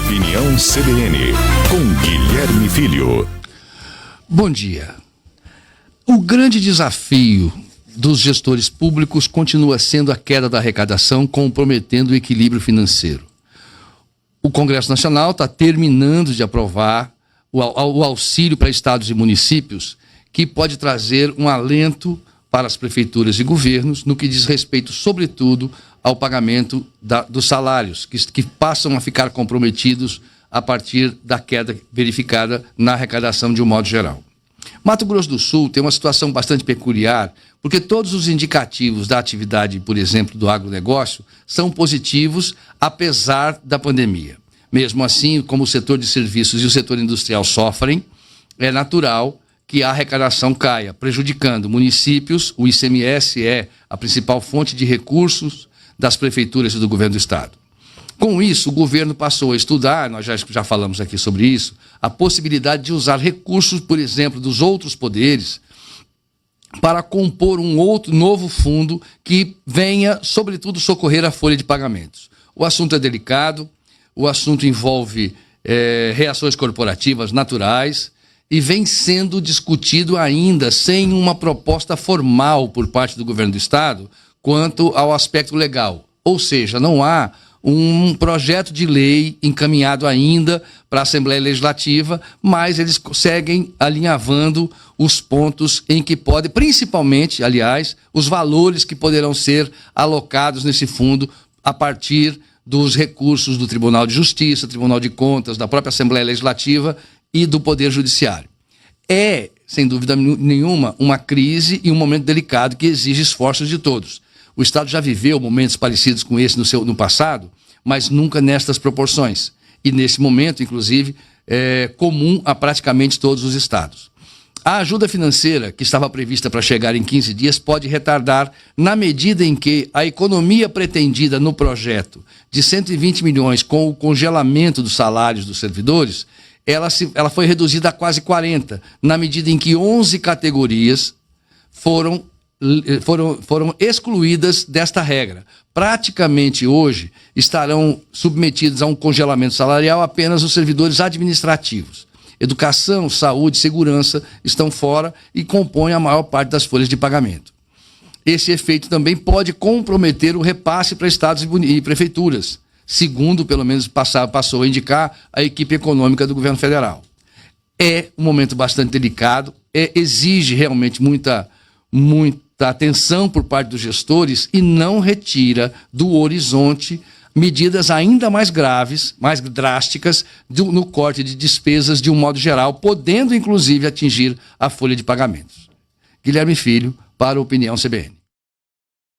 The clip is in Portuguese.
Opinião CBN, com Guilherme Filho. Bom dia. O grande desafio dos gestores públicos continua sendo a queda da arrecadação, comprometendo o equilíbrio financeiro. O Congresso Nacional está terminando de aprovar o auxílio para estados e municípios, que pode trazer um alento para as prefeituras e governos no que diz respeito, sobretudo, ao pagamento dos salários, que passam a ficar comprometidos a partir da queda verificada na arrecadação de um modo geral. Mato Grosso do Sul tem uma situação bastante peculiar, porque todos os indicativos da atividade, por exemplo, do agronegócio, são positivos, apesar da pandemia. Mesmo assim, como o setor de serviços e o setor industrial sofrem, é natural que a arrecadação caia, prejudicando municípios. O ICMS é a principal fonte de recursos das prefeituras e do governo do estado. Com isso, o governo passou a estudar, nós já falamos aqui sobre isso, a possibilidade de usar recursos, por exemplo, dos outros poderes para compor um outro novo fundo que venha, sobretudo, socorrer a folha de pagamentos. O assunto é delicado, o assunto envolve reações corporativas naturais e vem sendo discutido ainda sem uma proposta formal por parte do governo do estado quanto ao aspecto legal. Ou seja, não há um projeto de lei encaminhado ainda para a Assembleia Legislativa, mas eles seguem alinhavando os pontos em que pode, principalmente, aliás, os valores que poderão ser alocados nesse fundo a partir dos recursos do Tribunal de Justiça, Tribunal de Contas, da própria Assembleia Legislativa e do Poder Judiciário. É, sem dúvida nenhuma, uma crise e um momento delicado que exige esforços de todos. O Estado já viveu momentos parecidos com esse no passado, mas nunca nestas proporções. E nesse momento, inclusive, é comum a praticamente todos os estados. A ajuda financeira, que estava prevista para chegar em 15 dias, pode retardar na medida em que a economia pretendida no projeto de 120 milhões com o congelamento dos salários dos servidores, ela foi reduzida a quase 40, na medida em que 11 categorias foram excluídas desta regra. Praticamente hoje estarão submetidos a um congelamento salarial apenas os servidores administrativos. Educação, saúde, segurança estão fora e compõem a maior parte das folhas de pagamento. Esse efeito também pode comprometer o repasse para estados e prefeituras, segundo, pelo menos, passou a indicar a equipe econômica do governo federal. É um momento bastante delicado, exige realmente muita atenção por parte dos gestores e não retira do horizonte medidas ainda mais graves, mais drásticas, no corte de despesas de um modo geral, podendo inclusive atingir a folha de pagamentos. Guilherme Filho, para a Opinião CBN.